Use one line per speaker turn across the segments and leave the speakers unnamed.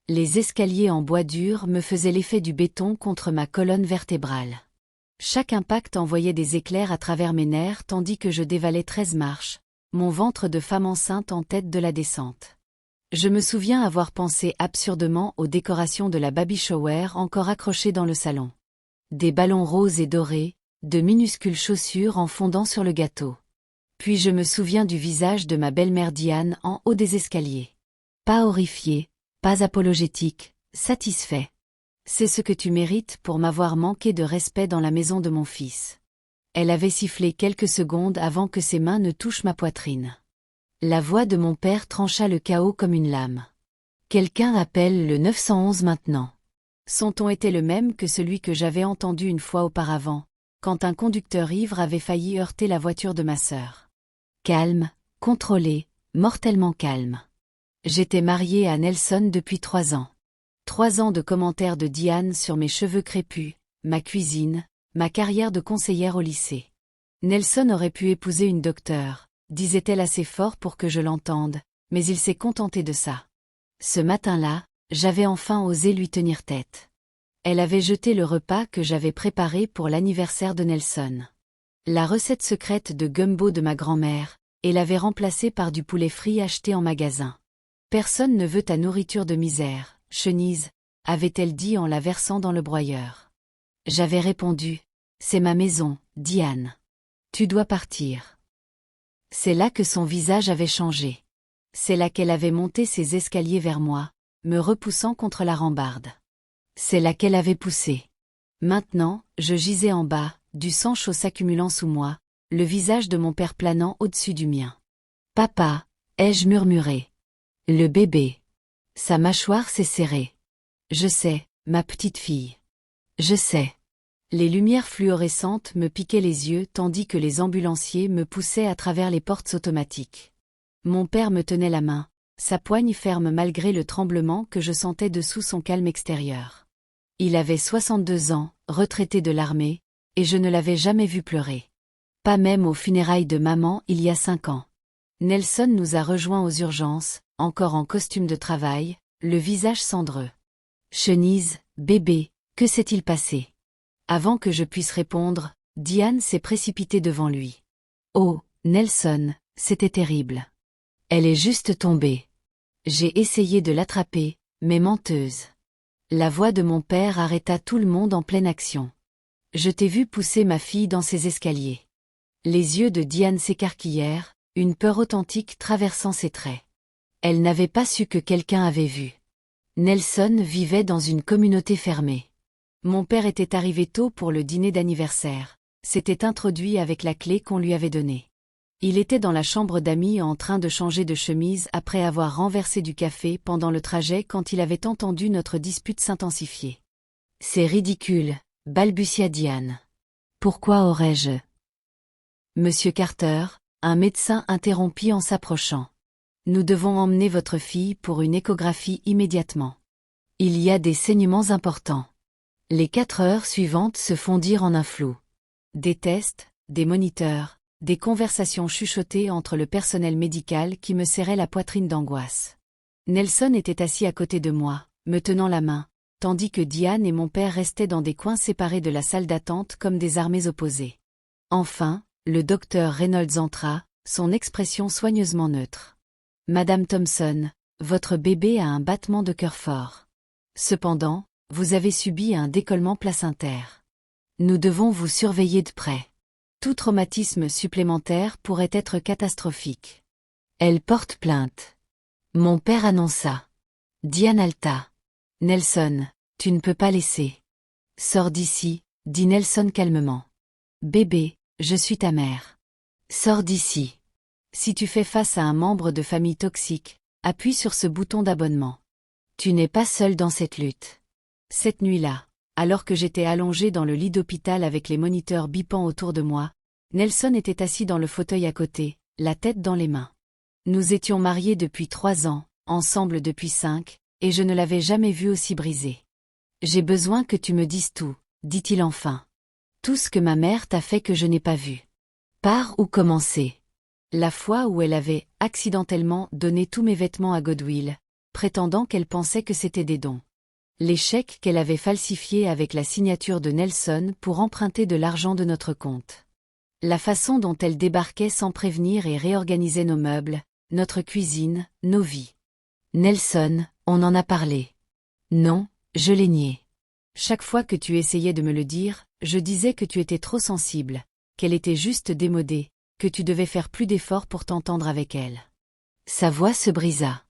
Les escaliers en bois dur me faisaient l'effet du béton contre ma colonne vertébrale. Chaque impact envoyait des éclairs à travers mes nerfs tandis que je dévalais 13 marches, mon ventre de femme enceinte en tête de la descente. Je me souviens avoir pensé absurdement aux décorations de la baby shower encore accrochées dans le salon. Des ballons roses et dorés, de minuscules chaussures en fondant sur le gâteau. Puis je me souviens du visage de ma belle-mère Diane en haut des escaliers. Pas horrifié, pas apologétique, satisfait. C'est ce que tu mérites pour m'avoir manqué de respect dans la maison de mon fils. Elle avait sifflé quelques secondes avant que ses mains ne touchent ma poitrine. La voix de mon père trancha le chaos comme une lame. Quelqu'un appelle le 911 maintenant. Son ton était le même que celui que j'avais entendu une fois auparavant, quand un conducteur ivre avait failli heurter la voiture de ma sœur. Calme, contrôlé, mortellement calme. J'étais mariée à Nelson depuis 3 ans. 3 ans de commentaires de Diane sur mes cheveux crépus, ma cuisine, ma carrière de conseillère au lycée. Nelson aurait pu épouser une docteure, disait-elle assez fort pour que je l'entende, mais il s'est contenté de ça. Ce matin-là, j'avais enfin osé lui tenir tête. Elle avait jeté le repas que j'avais préparé pour l'anniversaire de Nelson. La recette secrète de gumbo de ma grand-mère, et l'avait remplacée par du poulet frit acheté en magasin. Personne ne veut ta nourriture de misère, Chenise, avait-elle dit en la versant dans le broyeur. J'avais répondu, c'est ma maison, Diane. Tu dois partir. C'est là que son visage avait changé. C'est là qu'elle avait monté ses escaliers vers moi, me repoussant contre la rambarde. C'est là qu'elle avait poussé. Maintenant, je gisais en bas, du sang chaud s'accumulant sous moi, le visage de mon père planant au-dessus du mien. Papa, ai-je murmuré. Le bébé. Sa mâchoire s'est serrée. Je sais, ma petite fille. Je sais. Les lumières fluorescentes me piquaient les yeux tandis que les ambulanciers me poussaient à travers les portes automatiques. Mon père me tenait la main, sa poigne ferme malgré le tremblement que je sentais dessous son calme extérieur. Il avait 62 ans, retraité de l'armée, et je ne l'avais jamais vu pleurer. Pas même aux funérailles de maman il y a 5 ans. Nelson nous a rejoints aux urgences, encore en costume de travail, le visage cendreux. Chenise, bébé, que s'est-il passé? Avant que je puisse répondre, Diane s'est précipitée devant lui. Oh, Nelson, c'était terrible. Elle est juste tombée. J'ai essayé de l'attraper, mais menteuse. La voix de mon père arrêta tout le monde en pleine action. Je t'ai vu pousser ma fille dans ses escaliers. Les yeux de Diane s'écarquillèrent, une peur authentique traversant ses traits. Elle n'avait pas su que quelqu'un avait vu. Nelson vivait dans une communauté fermée. Mon père était arrivé tôt pour le dîner d'anniversaire, s'était introduit avec la clé qu'on lui avait donnée. Il était dans la chambre d'amis en train de changer de chemise après avoir renversé du café pendant le trajet quand il avait entendu notre dispute s'intensifier. C'est ridicule, balbutia Diane. Pourquoi aurais-je... Monsieur Carter, un médecin interrompit en s'approchant. Nous devons emmener votre fille pour une échographie immédiatement. Il y a des saignements importants. Les 4 heures suivantes se fondirent en un flou. Des tests, des moniteurs, des conversations chuchotées entre le personnel médical qui me serrait la poitrine d'angoisse. Nelson était assis à côté de moi, me tenant la main, tandis que Diane et mon père restaient dans des coins séparés de la salle d'attente comme des armées opposées. Enfin, le docteur Reynolds entra, son expression soigneusement neutre. Madame Thompson, votre bébé a un battement de cœur fort. Cependant, vous avez subi un décollement placentaire. Nous devons vous surveiller de près. Tout traumatisme supplémentaire pourrait être catastrophique. Elle porte plainte. Mon père annonça. Diane Alta. Nelson, tu ne peux pas laisser. Sors d'ici, dit Nelson calmement. Bébé, je suis ta mère. Sors d'ici. Si tu fais face à un membre de famille toxique, appuie sur ce bouton d'abonnement. Tu n'es pas seul dans cette lutte. Cette nuit-là, alors que j'étais allongé dans le lit d'hôpital avec les moniteurs bipant autour de moi, Nelson était assis dans le fauteuil à côté, la tête dans les mains. Nous étions mariés depuis 3 ans, ensemble depuis 5, et je ne l'avais jamais vu aussi brisé. J'ai besoin que tu me dises tout, dit-il enfin. Tout ce que ma mère t'a fait que je n'ai pas vu. Par où commencer? La fois où elle avait, accidentellement, donné tous mes vêtements à Godwill, prétendant qu'elle pensait que c'était des dons. Les chèques qu'elle avait falsifiés avec la signature de Nelson pour emprunter de l'argent de notre compte. La façon dont elle débarquait sans prévenir et réorganisait nos meubles, notre cuisine, nos vies. Nelson, on en a parlé. Non, je l'ai nié. Chaque fois que tu essayais de me le dire, je disais que tu étais trop sensible, qu'elle était juste démodée, que tu devais faire plus d'efforts pour t'entendre avec elle. Sa voix se brisa.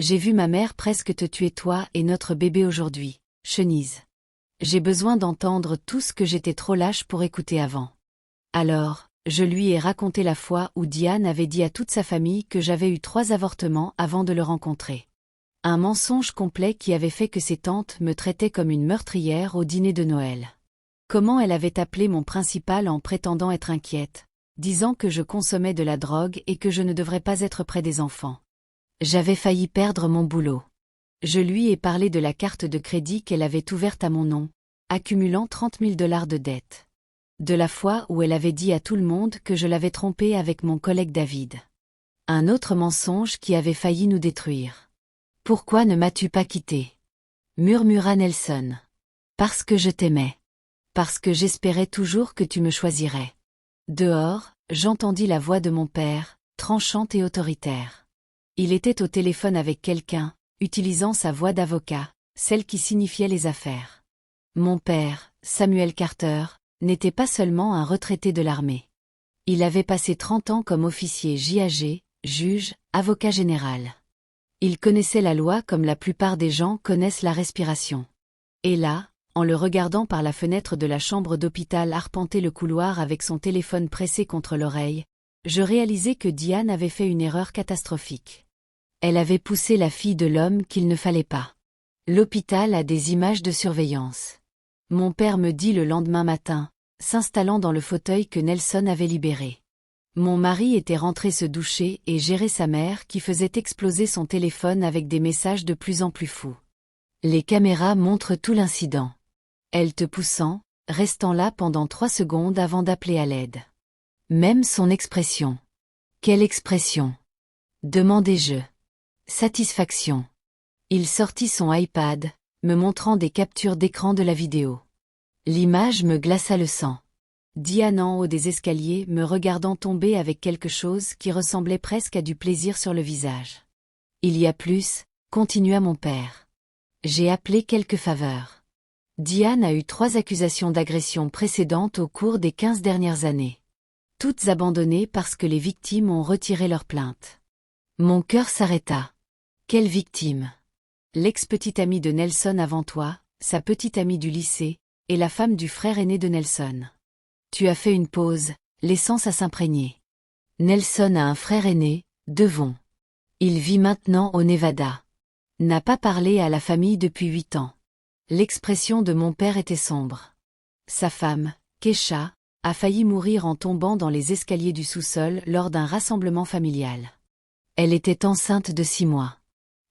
J'ai vu ma mère presque te tuer toi et notre bébé aujourd'hui, Chenise. J'ai besoin d'entendre tout ce que j'étais trop lâche pour écouter avant. Alors, je lui ai raconté la fois où Diane avait dit à toute sa famille que j'avais eu 3 avortements avant de le rencontrer. Un mensonge complet qui avait fait que ses tantes me traitaient comme une meurtrière au dîner de Noël. Comment elle avait appelé mon principal en prétendant être inquiète, disant que je consommais de la drogue et que je ne devrais pas être près des enfants. J'avais failli perdre mon boulot. Je lui ai parlé de la carte de crédit qu'elle avait ouverte à mon nom, accumulant 30 000 $ de dettes. De la fois où elle avait dit à tout le monde que je l'avais trompée avec mon collègue David. Un autre mensonge qui avait failli nous détruire. Pourquoi ne m'as-tu pas quitté? Murmura Nelson. Parce que je t'aimais. Parce que j'espérais toujours que tu me choisirais. Dehors, j'entendis la voix de mon père, tranchante et autoritaire. Il était au téléphone avec quelqu'un, utilisant sa voix d'avocat, celle qui signifiait les affaires. Mon père, Samuel Carter, n'était pas seulement un retraité de l'armée. Il avait passé 30 ans comme officier JAG, juge, avocat général. Il connaissait la loi comme la plupart des gens connaissent la respiration. Et là, en le regardant par la fenêtre de la chambre d'hôpital arpenter le couloir avec son téléphone pressé contre l'oreille, je réalisai que Diane avait fait une erreur catastrophique. Elle avait poussé la fille de l'homme qu'il ne fallait pas. L'hôpital a des images de surveillance. Mon père me dit le lendemain matin, s'installant dans le fauteuil que Nelson avait libéré. Mon mari était rentré se doucher et gérait sa mère qui faisait exploser son téléphone avec des messages de plus en plus fous. Les caméras montrent tout l'incident. Elle te poussant, restant là pendant 3 secondes avant d'appeler à l'aide. Même son expression. Quelle expression? Demandai-je. Satisfaction. Il sortit son iPad, me montrant des captures d'écran de la vidéo. L'image me glaça le sang. Diane en haut des escaliers me regardant tomber avec quelque chose qui ressemblait presque à du plaisir sur le visage. Il y a plus, continua mon père. J'ai appelé quelques faveurs. Diane a eu 3 accusations d'agression précédentes au cours des 15 dernières années. Toutes abandonnées parce que les victimes ont retiré leur plainte. Mon cœur s'arrêta. Quelle victime? L'ex-petite amie de Nelson avant toi, sa petite amie du lycée, et la femme du frère aîné de Nelson. Tu as fait une pause, laissant ça s'imprégner. Nelson a un frère aîné, Devon. Il vit maintenant au Nevada. N'a pas parlé à la famille depuis 8 ans. L'expression de mon père était sombre. Sa femme, Keisha, a failli mourir en tombant dans les escaliers du sous-sol lors d'un rassemblement familial. Elle était enceinte de 6 mois.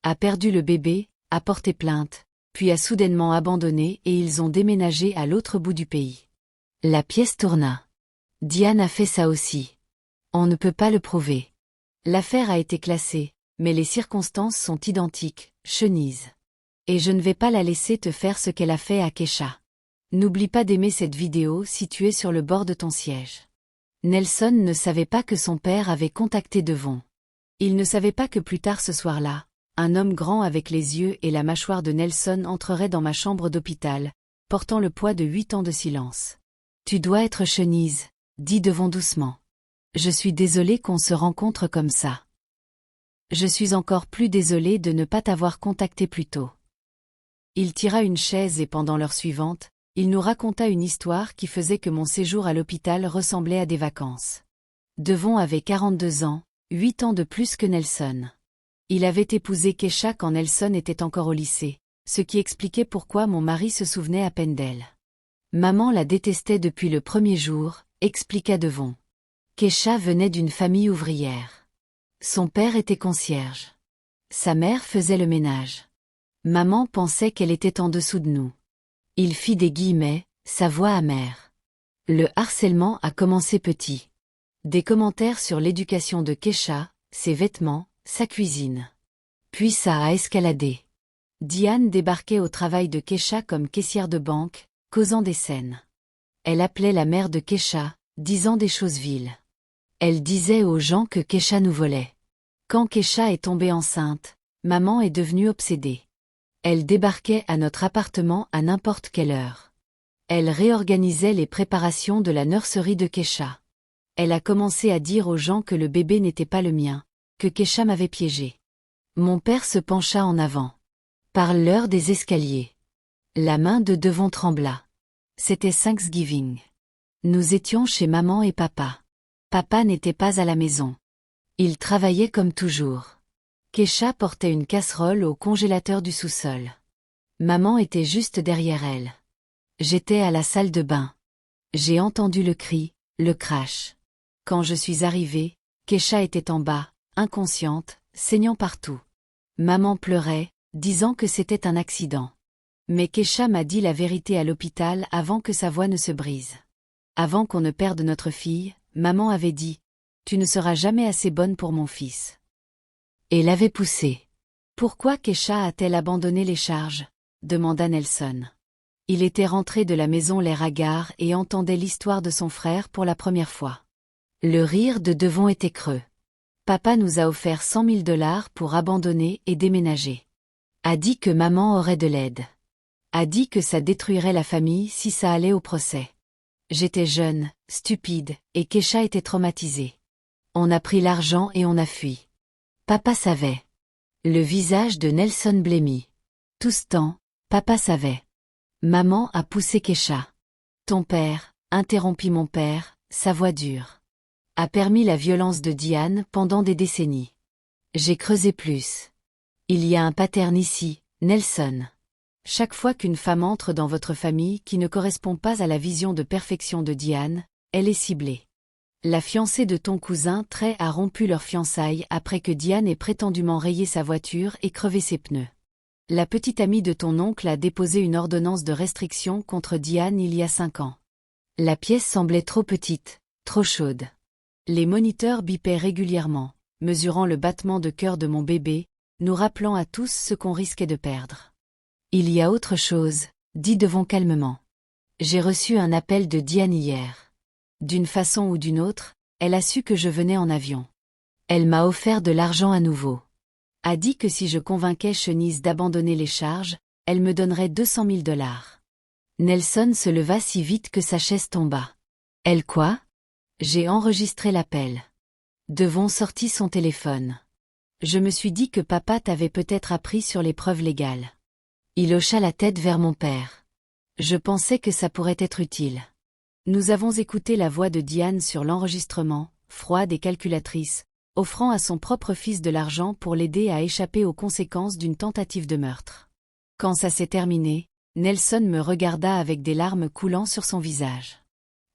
A perdu le bébé, a porté plainte, puis a soudainement abandonné et ils ont déménagé à l'autre bout du pays. La pièce tourna. Diane a fait ça aussi. On ne peut pas le prouver. L'affaire a été classée, mais les circonstances sont identiques, Chenise. Et je ne vais pas la laisser te faire ce qu'elle a fait à Keisha. N'oublie pas d'aimer cette vidéo si tu es sur le bord de ton siège. Nelson ne savait pas que son père avait contacté Devon. Il ne savait pas que plus tard ce soir-là, un homme grand avec les yeux et la mâchoire de Nelson entrerait dans ma chambre d'hôpital, portant le poids de 8 ans de silence. Tu dois être Chenise, dit Devon doucement. Je suis désolé qu'on se rencontre comme ça. Je suis encore plus désolé de ne pas t'avoir contacté plus tôt. Il tira une chaise et pendant l'heure suivante, il nous raconta une histoire qui faisait que mon séjour à l'hôpital ressemblait à des vacances. Devon avait 42 ans, 8 ans de plus que Nelson. Il avait épousé Keisha quand Nelson était encore au lycée, ce qui expliquait pourquoi mon mari se souvenait à peine d'elle. Maman la détestait depuis le premier jour, expliqua Devon. Keisha venait d'une famille ouvrière. Son père était concierge. Sa mère faisait le ménage. Maman pensait qu'elle était en dessous de nous. Il fit des guillemets, sa voix amère. Le harcèlement a commencé petit. Des commentaires sur l'éducation de Keisha, ses vêtements, sa cuisine. Puis ça a escaladé. Diane débarquait au travail de Kesha comme caissière de banque, causant des scènes. Elle appelait la mère de Kesha, disant des choses viles. Elle disait aux gens que Kesha nous volait. Quand Kesha est tombée enceinte, maman est devenue obsédée. Elle débarquait à notre appartement à n'importe quelle heure. Elle réorganisait les préparations de la nurserie de Kesha. Elle a commencé à dire aux gens que le bébé n'était pas le mien, que Kesha m'avait piégé. Mon père se pencha en avant. Parle l'heure des escaliers. La main de Devon trembla. C'était Thanksgiving. Nous étions chez maman et papa. Papa n'était pas à la maison. Il travaillait comme toujours. Kesha portait une casserole au congélateur du sous-sol. Maman était juste derrière elle. J'étais à la salle de bain. J'ai entendu le cri, le crash. Quand je suis arrivée, Kesha était en bas, inconsciente, saignant partout. Maman pleurait, disant que c'était un accident. Mais Kesha m'a dit la vérité à l'hôpital avant que sa voix ne se brise. Avant qu'on ne perde notre fille, maman avait dit « Tu ne seras jamais assez bonne pour mon fils ». Et l'avait poussé. Pourquoi Kesha a-t-elle abandonné les charges ? Demanda Nelson. Il était rentré de la maison l'air hagard et entendait l'histoire de son frère pour la première fois. Le rire de Devon était creux. Papa nous a offert $100 000 pour abandonner et déménager. A dit que maman aurait de l'aide. A dit que ça détruirait la famille si ça allait au procès. J'étais jeune, stupide, et Kesha était traumatisée. On a pris l'argent et on a fui. Papa savait. Le visage de Nelson blêmit. Tout ce temps, papa savait. Maman a poussé Kesha. Ton père, interrompit mon père, sa voix dure, a permis la violence de Diane pendant des décennies. J'ai creusé plus. Il y a un pattern ici, Nelson. Chaque fois qu'une femme entre dans votre famille qui ne correspond pas à la vision de perfection de Diane, elle est ciblée. La fiancée de ton cousin Trey a rompu leurs fiançailles après que Diane ait prétendument rayé sa voiture et crevé ses pneus. La petite amie de ton oncle a déposé une ordonnance de restriction contre Diane il y a 5 ans. La pièce semblait trop petite, trop chaude. Les moniteurs bipaient régulièrement, mesurant le battement de cœur de mon bébé, nous rappelant à tous ce qu'on risquait de perdre. Il y a autre chose, dit Devon calmement. J'ai reçu un appel de Diane hier. D'une façon ou d'une autre, elle a su que je venais en avion. Elle m'a offert de l'argent à nouveau. A dit que si je convainquais Chenise d'abandonner les charges, elle me donnerait $200 000. Nelson se leva si vite que sa chaise tomba. Elle quoi ? J'ai enregistré l'appel. Devon sortit son téléphone. Je me suis dit que papa t'avait peut-être appris sur les preuves légales. Il hocha la tête vers mon père. Je pensais que ça pourrait être utile. Nous avons écouté la voix de Diane sur l'enregistrement, froide et calculatrice, offrant à son propre fils de l'argent pour l'aider à échapper aux conséquences d'une tentative de meurtre. Quand ça s'est terminé, Nelson me regarda avec des larmes coulant sur son visage.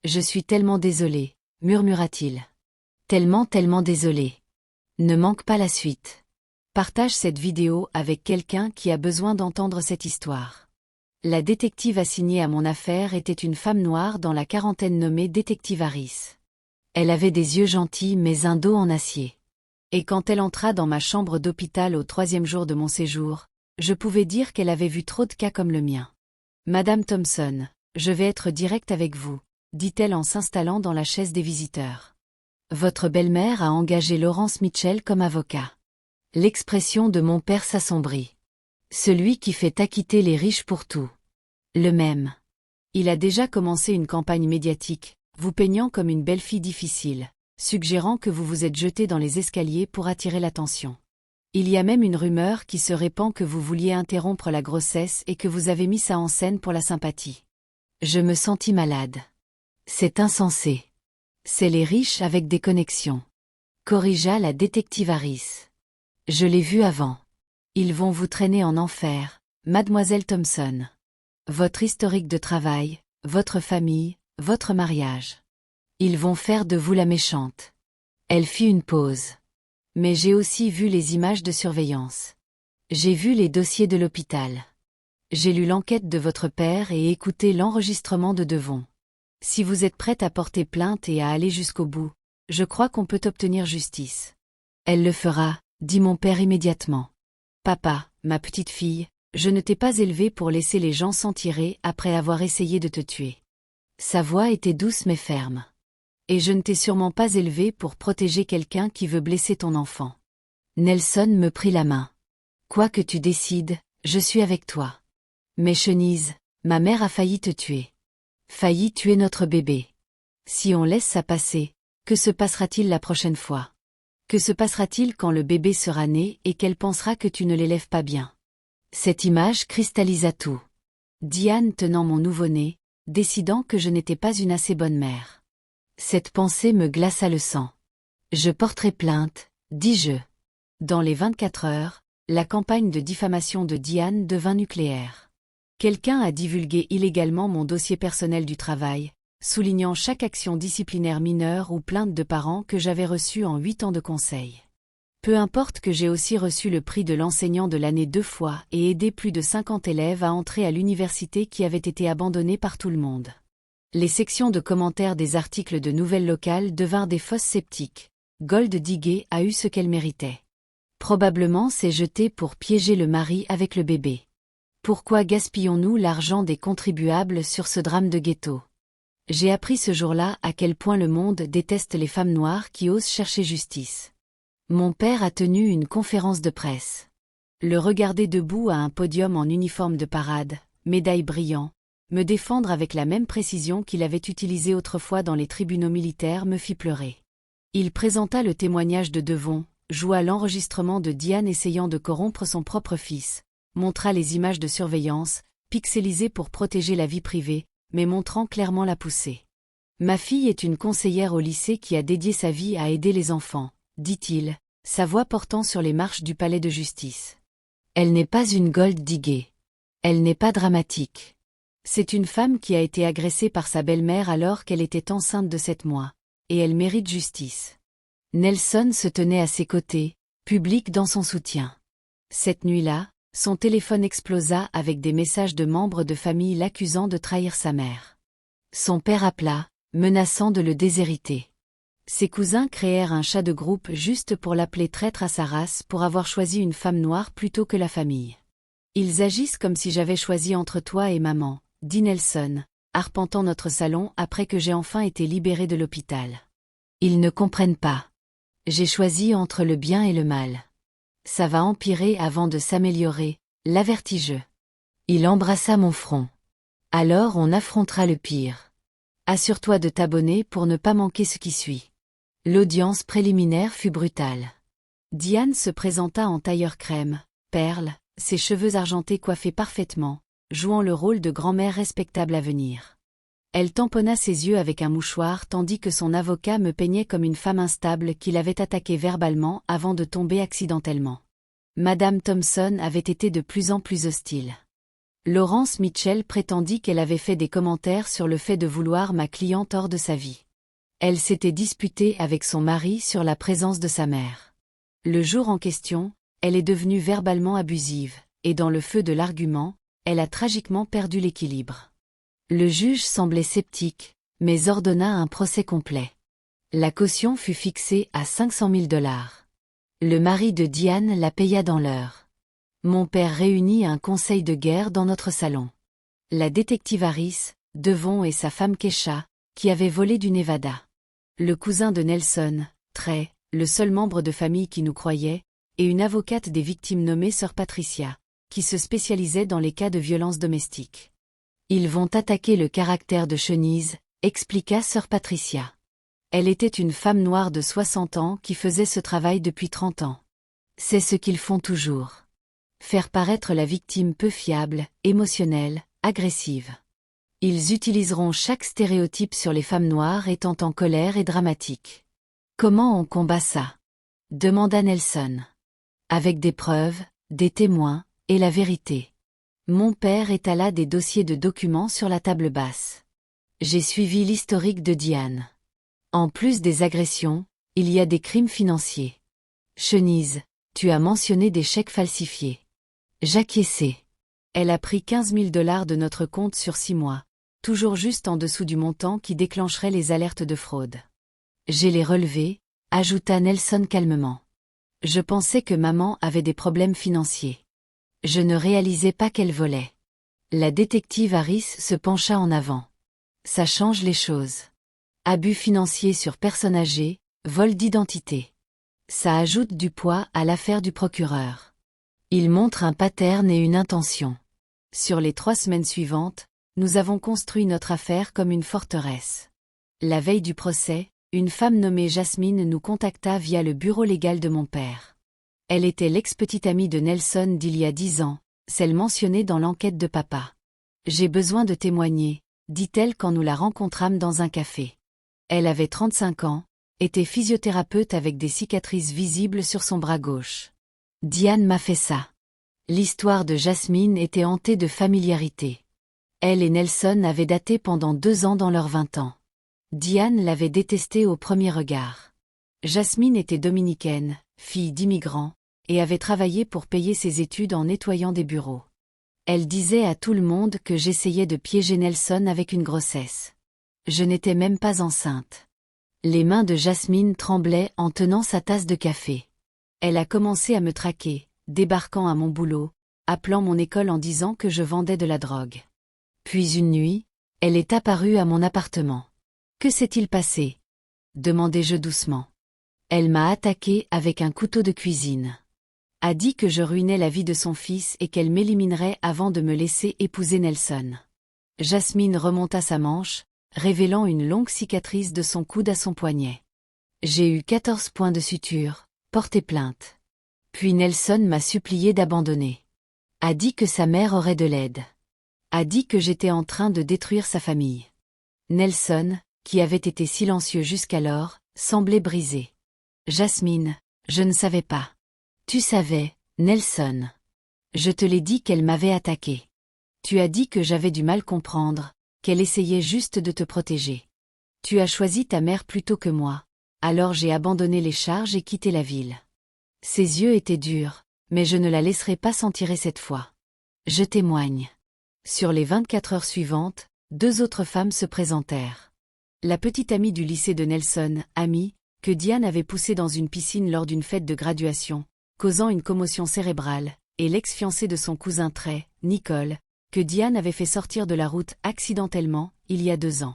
Je suis tellement désolé, murmura-t-il. Tellement désolé. Ne manque pas la suite. Partage cette vidéo avec quelqu'un qui a besoin d'entendre cette histoire. La détective assignée à mon affaire était une femme noire dans la quarantaine nommée détective Harris. Elle avait des yeux gentils mais un dos en acier. Et quand elle entra dans ma chambre d'hôpital au 3e jour de mon séjour, je pouvais dire qu'elle avait vu trop de cas comme le mien. Madame Thompson, je vais être directe avec vous, dit-elle en s'installant dans la chaise des visiteurs. Votre belle-mère a engagé Laurence Mitchell comme avocat. L'expression de mon père s'assombrit. Celui qui fait acquitter les riches pour tout. Le même. Il a déjà commencé une campagne médiatique, vous peignant comme une belle fille difficile, suggérant que vous vous êtes jeté dans les escaliers pour attirer l'attention. Il y a même une rumeur qui se répand que vous vouliez interrompre la grossesse et que vous avez mis ça en scène pour la sympathie. Je me sentis malade. C'est insensé. C'est les riches avec des connexions. Corrigea la détective Harris. Je l'ai vu avant. Ils vont vous traîner en enfer, mademoiselle Thompson. Votre historique de travail, votre famille, votre mariage. Ils vont faire de vous la méchante. Elle fit une pause. Mais j'ai aussi vu les images de surveillance. J'ai vu les dossiers de l'hôpital. J'ai lu l'enquête de votre père et écouté l'enregistrement de Devon. Si vous êtes prête à porter plainte et à aller jusqu'au bout, je crois qu'on peut obtenir justice. Elle le fera, dit mon père immédiatement. Papa, ma petite fille, je ne t'ai pas élevée pour laisser les gens s'en tirer après avoir essayé de te tuer. Sa voix était douce mais ferme. Et je ne t'ai sûrement pas élevée pour protéger quelqu'un qui veut blesser ton enfant. Nelson me prit la main. Quoi que tu décides, je suis avec toi. Mais Chenise, ma mère a failli te tuer. Failli tuer notre bébé. Si on laisse ça passer, que se passera-t-il la prochaine fois? Que se passera-t-il quand le bébé sera né et qu'elle pensera que tu ne l'élèves pas bien? Cette image cristallisa tout. Diane tenant mon nouveau-né, décidant que je n'étais pas une assez bonne mère. Cette pensée me glaça le sang. Je porterai plainte, dis-je. Dans les 24 heures, la campagne de diffamation de Diane devint nucléaire. Quelqu'un a divulgué illégalement mon dossier personnel du travail, soulignant chaque action disciplinaire mineure ou plainte de parents que j'avais reçue en 8 ans de conseil. Peu importe que j'ai aussi reçu le prix de l'enseignant de l'année 2 fois et aidé plus de 50 élèves à entrer à l'université qui avaient été abandonnés par tout le monde. Les sections de commentaires des articles de nouvelles locales devinrent des fosses sceptiques. Gold Digger a eu ce qu'elle méritait. Probablement s'est jetée pour piéger le mari avec le bébé. Pourquoi gaspillons-nous l'argent des contribuables sur ce drame de ghetto? J'ai appris ce jour-là à quel point le monde déteste les femmes noires qui osent chercher justice. Mon père a tenu une conférence de presse. Le regarder debout à un podium en uniforme de parade, médaille brillant, me défendre avec la même précision qu'il avait utilisée autrefois dans les tribunaux militaires me fit pleurer. Il présenta le témoignage de Devon, joua l'enregistrement de Diane essayant de corrompre son propre fils, montra les images de surveillance, pixelisées pour protéger la vie privée, mais montrant clairement la poussée. Ma fille est une conseillère au lycée qui a dédié sa vie à aider les enfants, dit-il, sa voix portant sur les marches du palais de justice. Elle n'est pas une Gold Digger. Elle n'est pas dramatique. C'est une femme qui a été agressée par sa belle-mère alors qu'elle était enceinte de 7 mois, et elle mérite justice. Nelson se tenait à ses côtés, public dans son soutien. Cette nuit-là, son téléphone explosa avec des messages de membres de famille l'accusant de trahir sa mère. Son père appela, menaçant de le déshériter. Ses cousins créèrent un chat de groupe juste pour l'appeler traître à sa race pour avoir choisi une femme noire plutôt que la famille. Ils agissent comme si j'avais choisi entre toi et maman, dit Nelson, arpentant notre salon après que j'ai enfin été libéré de l'hôpital. Ils ne comprennent pas. J'ai choisi entre le bien et le mal. Ça va empirer avant de s'améliorer, l'avertis-je. Il embrassa mon front. Alors on affrontera le pire. Assure-toi de t'abonner pour ne pas manquer ce qui suit. L'audience préliminaire fut brutale. Diane se présenta en tailleur crème, perles, ses cheveux argentés coiffés parfaitement, jouant le rôle de grand-mère respectable à venir. Elle tamponna ses yeux avec un mouchoir tandis que son avocat me peignait comme une femme instable qu'il avait attaquée verbalement avant de tomber accidentellement. Madame Thompson avait été de plus en plus hostile. Laurence Mitchell prétendit qu'elle avait fait des commentaires sur le fait de vouloir ma cliente hors de sa vie. Elle s'était disputée avec son mari sur la présence de sa mère. Le jour en question, elle est devenue verbalement abusive, et dans le feu de l'argument, elle a tragiquement perdu l'équilibre. Le juge semblait sceptique, mais ordonna un procès complet. La caution fut fixée à 500 000 $. Le mari de Diane la paya dans l'heure. Mon père réunit un conseil de guerre dans notre salon. La détective Harris, Devon et sa femme Kesha, qui avait volé du Nevada. Le cousin de Nelson, Trey, le seul membre de famille qui nous croyait, et une avocate des victimes nommée Sœur Patricia, qui se spécialisait dans les cas de violence domestique. Ils vont attaquer le caractère de Chenise, expliqua Sœur Patricia. Elle était une femme noire de 60 ans qui faisait ce travail depuis 30 ans. C'est ce qu'ils font toujours. Faire paraître la victime peu fiable, émotionnelle, agressive. Ils utiliseront chaque stéréotype sur les femmes noires étant en colère et dramatique. Comment on combat ça? Demanda Nelson. Avec des preuves, des témoins, et la vérité. Mon père étala des dossiers de documents sur la table basse. J'ai suivi l'historique de Diane. En plus des agressions, il y a des crimes financiers. Chenise, tu as mentionné des chèques falsifiés. J'acquiesçai. Elle a pris 15 000 $ de notre compte sur 6 mois, toujours juste en dessous du montant qui déclencherait les alertes de fraude. J'ai les relevés, ajouta Nelson calmement. Je pensais que maman avait des problèmes financiers. Je ne réalisais pas qu'elle volait. La détective Harris se pencha en avant. Ça change les choses. Abus financier sur personne âgée, vol d'identité. Ça ajoute du poids à l'affaire du procureur. Il montre un pattern et une intention. Sur les 3 semaines suivantes, nous avons construit notre affaire comme une forteresse. La veille du procès, une femme nommée Jasmine nous contacta via le bureau légal de mon père. Elle était l'ex-petite amie de Nelson d'il y a 10 ans, celle mentionnée dans l'enquête de papa. J'ai besoin de témoigner, dit-elle quand nous la rencontrâmes dans un café. Elle avait 35 ans, était physiothérapeute avec des cicatrices visibles sur son bras gauche. Diane m'a fait ça. L'histoire de Jasmine était hantée de familiarité. Elle et Nelson avaient daté pendant 2 ans dans leurs 20 ans. Diane l'avait détesté au premier regard. Jasmine était dominicaine, fille d'immigrants, et avait travaillé pour payer ses études en nettoyant des bureaux. Elle disait à tout le monde que j'essayais de piéger Nelson avec une grossesse. Je n'étais même pas enceinte. Les mains de Jasmine tremblaient en tenant sa tasse de café. Elle a commencé à me traquer, débarquant à mon boulot, appelant mon école en disant que je vendais de la drogue. Puis une nuit, elle est apparue à mon appartement. Que s'est-il passé? Demandai-je doucement. Elle m'a attaqué avec un couteau de cuisine. A dit que je ruinais la vie de son fils et qu'elle m'éliminerait avant de me laisser épouser Nelson. Jasmine remonta sa manche, révélant une longue cicatrice de son coude à son poignet. J'ai eu 14 points de suture, porté plainte. Puis Nelson m'a supplié d'abandonner. A dit que sa mère aurait de l'aide. A dit que j'étais en train de détruire sa famille. Nelson, qui avait été silencieux jusqu'alors, semblait brisé. Jasmine, je ne savais pas. Tu savais, Nelson. Je te l'ai dit qu'elle m'avait attaqué. Tu as dit que j'avais du mal comprendre, qu'elle essayait juste de te protéger. Tu as choisi ta mère plutôt que moi, alors j'ai abandonné les charges et quitté la ville. Ses yeux étaient durs, mais je ne la laisserai pas s'en tirer cette fois. Je témoigne. Sur les 24 heures suivantes, 2 autres femmes se présentèrent. La petite amie du lycée de Nelson, Amy, que Diane avait poussée dans une piscine lors d'une fête de graduation, causant une commotion cérébrale, et l'ex-fiancée de son cousin Trey, Nicole, que Diane avait fait sortir de la route accidentellement, il y a 2 ans.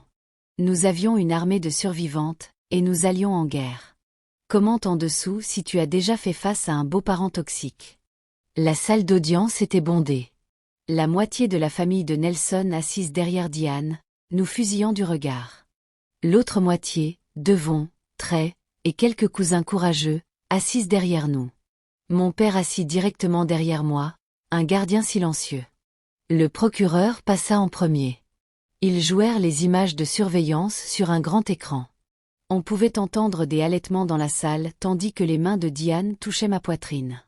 Nous avions une armée de survivantes, et nous allions en guerre. Commente en dessous si tu as déjà fait face à un beau-parent toxique. La salle d'audience était bondée. La moitié de la famille de Nelson assise derrière Diane, nous fusillant du regard. L'autre moitié, Devon, Trey, et quelques cousins courageux, assise derrière nous. Mon père assis directement derrière moi, un gardien silencieux. Le procureur passa en premier. Ils jouèrent les images de surveillance sur un grand écran. On pouvait entendre des halètements dans la salle tandis que les mains de Diane touchaient ma poitrine.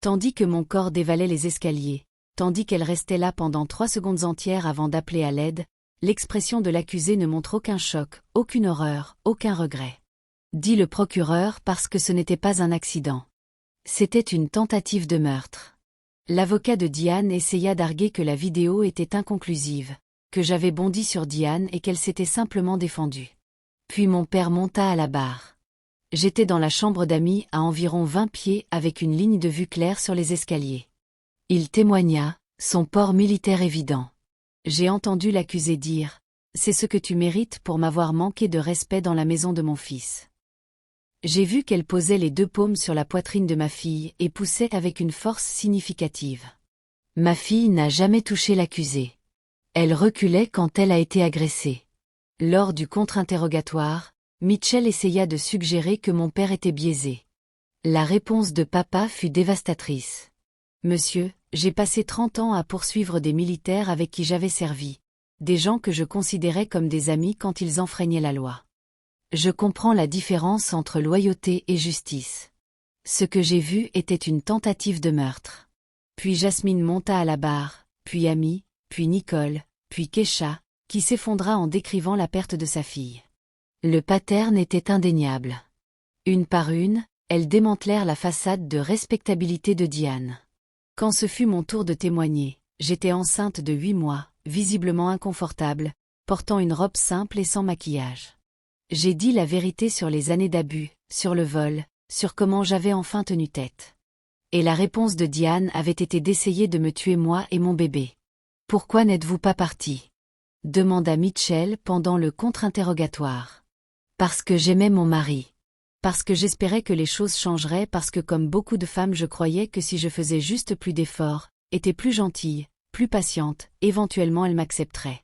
Tandis que mon corps dévalait les escaliers, tandis qu'elle restait là pendant 3 secondes entières avant d'appeler à l'aide, l'expression de l'accusé ne montre aucun choc, aucune horreur, aucun regret. Dit le procureur parce que ce n'était pas un accident. C'était une tentative de meurtre. L'avocat de Diane essaya d'arguer que la vidéo était inconclusive, que j'avais bondi sur Diane et qu'elle s'était simplement défendue. Puis mon père monta à la barre. J'étais dans la chambre d'amis à environ 20 pieds avec une ligne de vue claire sur les escaliers. Il témoigna, son port militaire évident. J'ai entendu l'accusé dire « C'est ce que tu mérites pour m'avoir manqué de respect dans la maison de mon fils ». J'ai vu qu'elle posait les 2 paumes sur la poitrine de ma fille et poussait avec une force significative. Ma fille n'a jamais touché l'accusé. Elle reculait quand elle a été agressée. Lors du contre-interrogatoire, Mitchell essaya de suggérer que mon père était biaisé. La réponse de papa fut dévastatrice. « Monsieur, j'ai passé 30 ans à poursuivre des militaires avec qui j'avais servi, des gens que je considérais comme des amis quand ils enfreignaient la loi. Je comprends la différence entre loyauté et justice. Ce que j'ai vu était une tentative de meurtre. » Puis Jasmine monta à la barre, puis Amy, puis Nicole, puis Kesha, qui s'effondra en décrivant la perte de sa fille. Le pattern était indéniable. Une par une, elles démantelèrent la façade de respectabilité de Diane. Quand ce fut mon tour de témoigner, j'étais enceinte de 8 mois, visiblement inconfortable, portant une robe simple et sans maquillage. J'ai dit la vérité sur les années d'abus, sur le vol, sur comment j'avais enfin tenu tête. Et la réponse de Diane avait été d'essayer de me tuer moi et mon bébé. « Pourquoi n'êtes-vous pas parti ?» demanda Mitchell pendant le contre-interrogatoire. « Parce que j'aimais mon mari. Parce que j'espérais que les choses changeraient, parce que comme beaucoup de femmes je croyais que si je faisais juste plus d'efforts, était plus gentille, plus patiente, éventuellement elle m'accepterait. »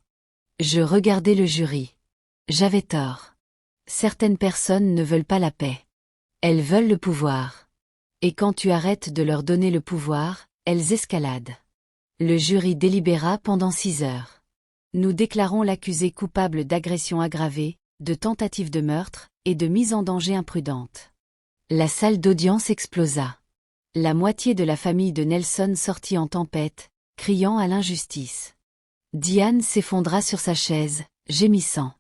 Je regardais le jury. J'avais tort. Certaines personnes ne veulent pas la paix. Elles veulent le pouvoir. Et quand tu arrêtes de leur donner le pouvoir, elles escaladent. Le jury délibéra pendant 6 heures. Nous déclarons l'accusé coupable d'agression aggravée, de tentative de meurtre, et de mise en danger imprudente. La salle d'audience explosa. La moitié de la famille de Nelson sortit en tempête, criant à l'injustice. Diane s'effondra sur sa chaise, gémissant.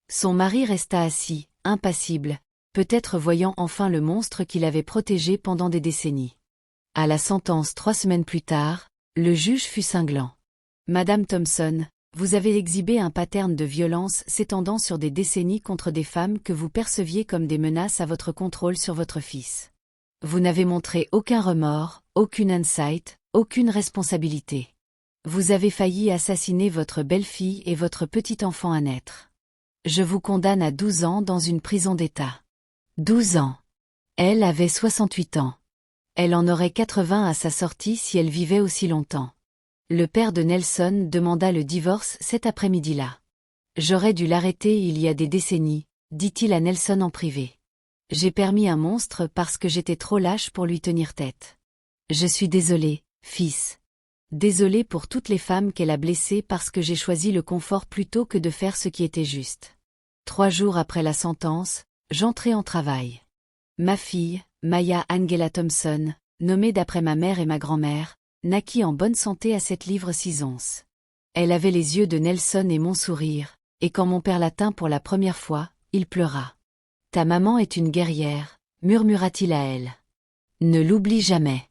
Son mari resta assis, impassible, peut-être voyant enfin le monstre qu'il avait protégé pendant des décennies. À la sentence 3 semaines plus tard, le juge fut cinglant. « Madame Thompson, vous avez exhibé un pattern de violence s'étendant sur des décennies contre des femmes que vous perceviez comme des menaces à votre contrôle sur votre fils. Vous n'avez montré aucun remords, aucune insight, aucune responsabilité. Vous avez failli assassiner votre belle-fille et votre petit enfant à naître. Je vous condamne à 12 ans dans une prison d'État. » 12 ans. Elle avait 68 ans. Elle en aurait 80 à sa sortie si elle vivait aussi longtemps. Le père de Nelson demanda le divorce cet après-midi-là. « J'aurais dû l'arrêter il y a des décennies, » dit-il à Nelson en privé. « J'ai permis un monstre parce que j'étais trop lâche pour lui tenir tête. Je suis désolé, fils. Désolé pour toutes les femmes qu'elle a blessées parce que j'ai choisi le confort plutôt que de faire ce qui était juste. » 3 jours après la sentence, j'entrai en travail. Ma fille, Maya Angela Thompson, nommée d'après ma mère et ma grand-mère, naquit en bonne santé à 7 livres 6 onces. Elle avait les yeux de Nelson et mon sourire, et quand mon père la tint pour la première fois, il pleura. « Ta maman est une guerrière, » murmura-t-il à elle. « Ne l'oublie jamais. »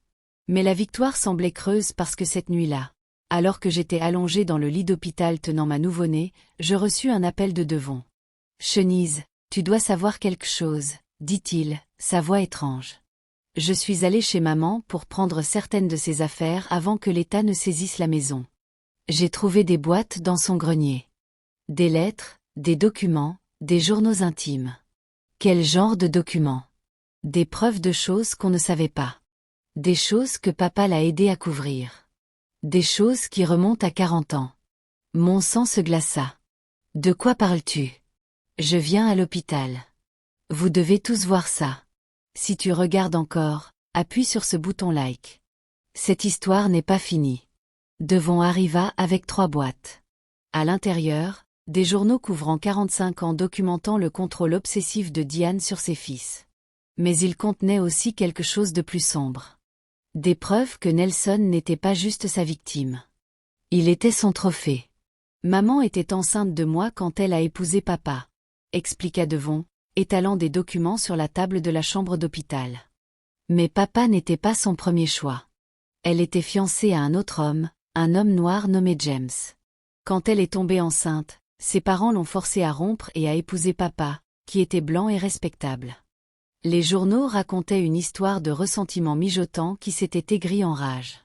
Mais la victoire semblait creuse parce que cette nuit-là, alors que j'étais allongée dans le lit d'hôpital tenant ma nouveau-née, je reçus un appel de Devon. « Chenise, tu dois savoir quelque chose, » dit-il, sa voix étrange. Je suis allée chez maman pour prendre certaines de ses affaires avant que l'État ne saisisse la maison. J'ai trouvé des boîtes dans son grenier. Des lettres, des documents, des journaux intimes. Quel genre de documents? Des preuves de choses qu'on ne savait pas. Des choses que papa l'a aidé à couvrir. Des choses qui remontent à 40 ans. Mon sang se glaça. De quoi parles-tu? Je viens à l'hôpital. Vous devez tous voir ça. Si tu regardes encore, appuie sur ce bouton like. Cette histoire n'est pas finie. Devon arriva avec 3 boîtes. À l'intérieur, des journaux couvrant 45 ans documentant le contrôle obsessif de Diane sur ses fils. Mais ils contenaient aussi quelque chose de plus sombre. Des preuves que Nelson n'était pas juste sa victime. Il était son trophée. Maman était enceinte de moi quand elle a épousé papa, expliqua Devon, étalant des documents sur la table de la chambre d'hôpital. Mais papa n'était pas son premier choix. Elle était fiancée à un autre homme, un homme noir nommé James. Quand elle est tombée enceinte, ses parents l'ont forcée à rompre et à épouser papa, qui était blanc et respectable. Les journaux racontaient une histoire de ressentiment mijotant qui s'était aigri en rage.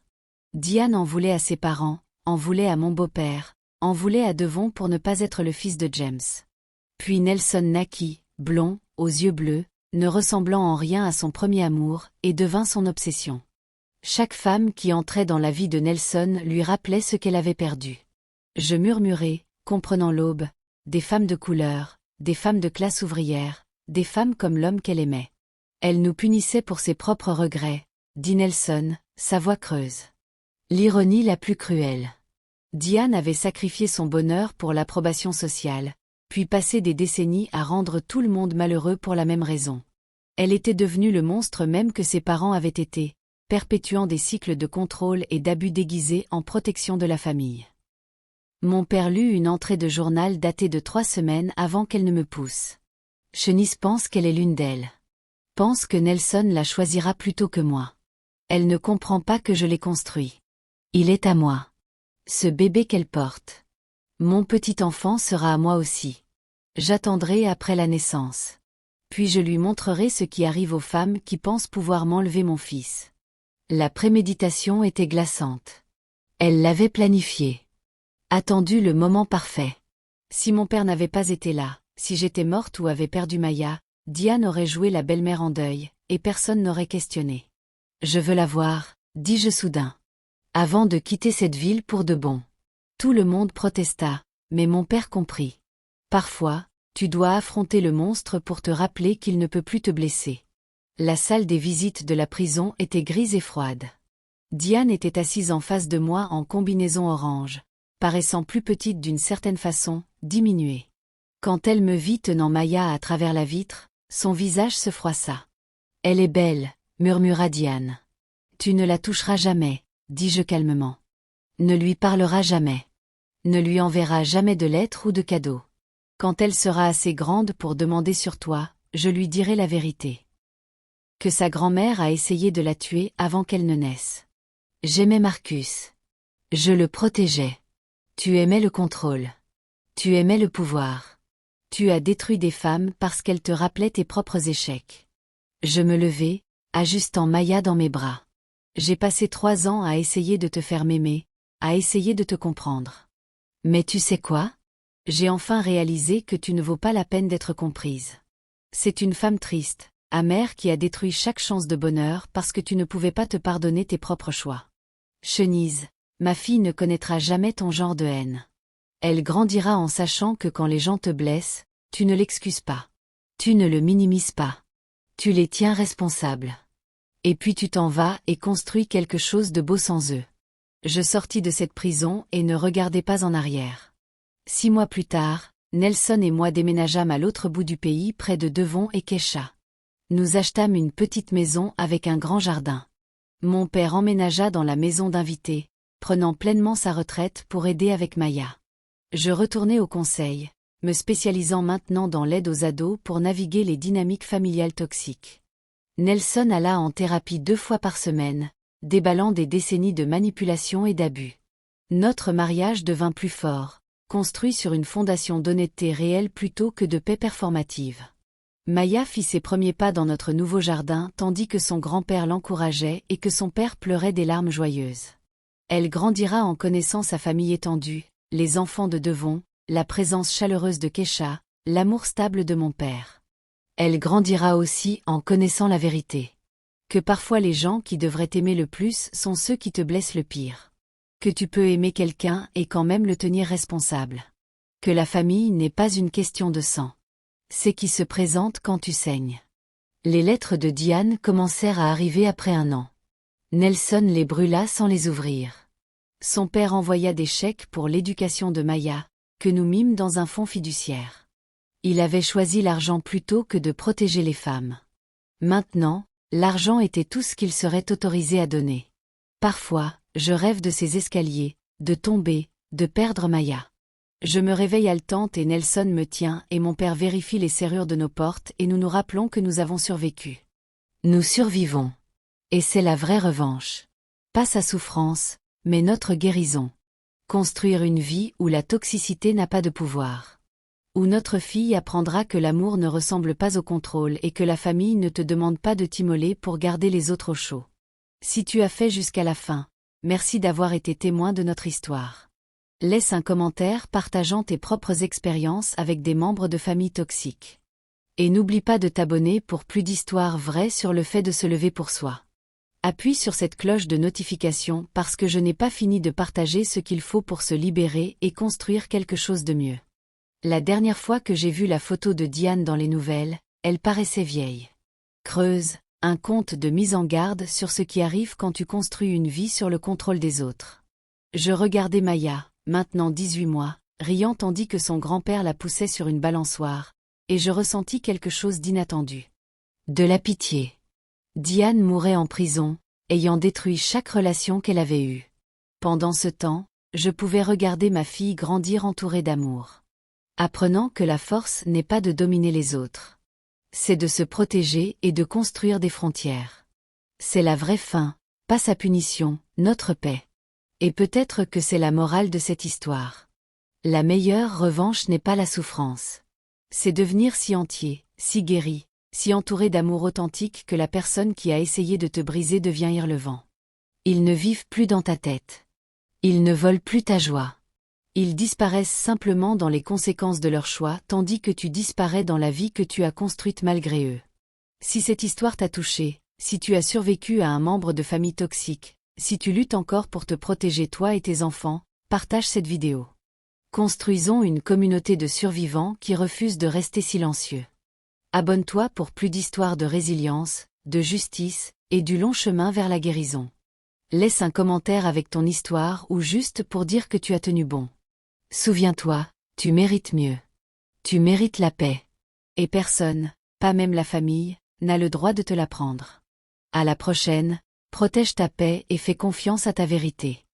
Diane en voulait à ses parents, en voulait à mon beau-père, en voulait à Devon pour ne pas être le fils de James. Puis Nelson naquit, blond, aux yeux bleus, ne ressemblant en rien à son premier amour, et devint son obsession. Chaque femme qui entrait dans la vie de Nelson lui rappelait ce qu'elle avait perdu. Je murmurai, comprenant l'aube, des femmes de couleur, des femmes de classe ouvrière, des femmes comme l'homme qu'elle aimait. Elle nous punissait pour ses propres regrets, dit Nelson, sa voix creuse. L'ironie la plus cruelle. Diane avait sacrifié son bonheur pour l'approbation sociale, puis passé des décennies à rendre tout le monde malheureux pour la même raison. Elle était devenue le monstre même que ses parents avaient été, perpétuant des cycles de contrôle et d'abus déguisés en protection de la famille. Mon père lut une entrée de journal datée de 3 semaines avant qu'elle ne me pousse. Chenise pense qu'elle est l'une d'elles. Pense que Nelson la choisira plutôt que moi. Elle ne comprend pas que je l'ai construit. Il est à moi. Ce bébé qu'elle porte. Mon petit enfant sera à moi aussi. J'attendrai après la naissance. Puis je lui montrerai ce qui arrive aux femmes qui pensent pouvoir m'enlever mon fils. La préméditation était glaçante. Elle l'avait planifié. Attendu le moment parfait. Si mon père n'avait pas été là, si j'étais morte ou avait perdu Maya, Diane aurait joué la belle-mère en deuil, et personne n'aurait questionné. Je veux la voir, dis-je soudain. Avant de quitter cette ville pour de bon. Tout le monde protesta, mais mon père comprit. Parfois, tu dois affronter le monstre pour te rappeler qu'il ne peut plus te blesser. La salle des visites de la prison était grise et froide. Diane était assise en face de moi en combinaison orange, paraissant plus petite d'une certaine façon, diminuée. Quand elle me vit tenant Maya à travers la vitre, son visage se froissa. « Elle est belle », murmura Diane. « Tu ne la toucheras jamais, dis-je calmement. Ne lui parleras jamais. Ne lui enverras jamais de lettres ou de cadeaux. Quand elle sera assez grande pour demander sur toi, je lui dirai la vérité. Que sa grand-mère a essayé de la tuer avant qu'elle ne naisse. J'aimais Marcus. Je le protégeais. Tu aimais le contrôle. Tu aimais le pouvoir. Tu as détruit des femmes parce qu'elles te rappelaient tes propres échecs. » Je me levai, ajustant Maya dans mes bras. J'ai passé 3 ans à essayer de te faire m'aimer, à essayer de te comprendre. Mais tu sais quoi ? J'ai enfin réalisé que tu ne vaux pas la peine d'être comprise. C'est une femme triste, amère qui a détruit chaque chance de bonheur parce que tu ne pouvais pas te pardonner tes propres choix. Chenise, ma fille ne connaîtra jamais ton genre de haine. Elle grandira en sachant que quand les gens te blessent, tu ne l'excuses pas. Tu ne le minimises pas. Tu les tiens responsables. Et puis tu t'en vas et construis quelque chose de beau sans eux. Je sortis de cette prison et ne regardai pas en arrière. 6 mois plus tard, Nelson et moi déménageâmes à l'autre bout du pays près de Devon et Kesha. Nous achetâmes une petite maison avec un grand jardin. Mon père emménagea dans la maison d'invités, prenant pleinement sa retraite pour aider avec Maya. Je retournai au conseil, me spécialisant maintenant dans l'aide aux ados pour naviguer les dynamiques familiales toxiques. Nelson alla en thérapie 2 fois par semaine, déballant des décennies de manipulation et d'abus. Notre mariage devint plus fort, construit sur une fondation d'honnêteté réelle plutôt que de paix performative. Maya fit ses premiers pas dans notre nouveau jardin tandis que son grand-père l'encourageait et que son père pleurait des larmes joyeuses. Elle grandira en connaissant sa famille étendue, les enfants de Devon, la présence chaleureuse de Kesha, l'amour stable de mon père. Elle grandira aussi en connaissant la vérité. Que parfois les gens qui devraient t'aimer le plus sont ceux qui te blessent le pire. Que tu peux aimer quelqu'un et quand même le tenir responsable. Que la famille n'est pas une question de sang. C'est qui se présente quand tu saignes. Les lettres de Diane commencèrent à arriver après 1 an. Nelson les brûla sans les ouvrir. Son père envoya des chèques pour l'éducation de Maya, que nous mîmes dans un fonds fiduciaire. Il avait choisi l'argent plutôt que de protéger les femmes. Maintenant, l'argent était tout ce qu'il serait autorisé à donner. Parfois, je rêve de ces escaliers, de tomber, de perdre Maya. Je me réveille haletante et Nelson me tient et mon père vérifie les serrures de nos portes et nous nous rappelons que nous avons survécu. Nous survivons. Et c'est la vraie revanche. Pas sa souffrance, mais notre guérison. Construire une vie où la toxicité n'a pas de pouvoir. Où notre fille apprendra que l'amour ne ressemble pas au contrôle et que la famille ne te demande pas de t'immoler pour garder les autres au chaud. Si tu as fait jusqu'à la fin, merci d'avoir été témoin de notre histoire. Laisse un commentaire partageant tes propres expériences avec des membres de famille toxiques. Et n'oublie pas de t'abonner pour plus d'histoires vraies sur le fait de se lever pour soi. Appuie sur cette cloche de notification parce que je n'ai pas fini de partager ce qu'il faut pour se libérer et construire quelque chose de mieux. La dernière fois que j'ai vu la photo de Diane dans les nouvelles, elle paraissait vieille. Creuse, un conte de mise en garde sur ce qui arrive quand tu construis une vie sur le contrôle des autres. Je regardais Maya, maintenant 18 mois, riant tandis que son grand-père la poussait sur une balançoire, et je ressentis quelque chose d'inattendu. De la pitié. Diane mourait en prison, ayant détruit chaque relation qu'elle avait eue. Pendant ce temps, je pouvais regarder ma fille grandir entourée d'amour. Apprenant que la force n'est pas de dominer les autres. C'est de se protéger et de construire des frontières. C'est la vraie fin, pas sa punition, notre paix. Et peut-être que c'est la morale de cette histoire. La meilleure revanche n'est pas la souffrance. C'est devenir si entier, si guéri, si entouré d'amour authentique que la personne qui a essayé de te briser devient irrelevant. Ils ne vivent plus dans ta tête. Ils ne volent plus ta joie. Ils disparaissent simplement dans les conséquences de leur choix tandis que tu disparais dans la vie que tu as construite malgré eux. Si cette histoire t'a touché, si tu as survécu à un membre de famille toxique, si tu luttes encore pour te protéger toi et tes enfants, partage cette vidéo. Construisons une communauté de survivants qui refusent de rester silencieux. Abonne-toi pour plus d'histoires de résilience, de justice, et du long chemin vers la guérison. Laisse un commentaire avec ton histoire ou juste pour dire que tu as tenu bon. Souviens-toi, tu mérites mieux. Tu mérites la paix. Et personne, pas même la famille, n'a le droit de te la prendre. À la prochaine, protège ta paix et fais confiance à ta vérité.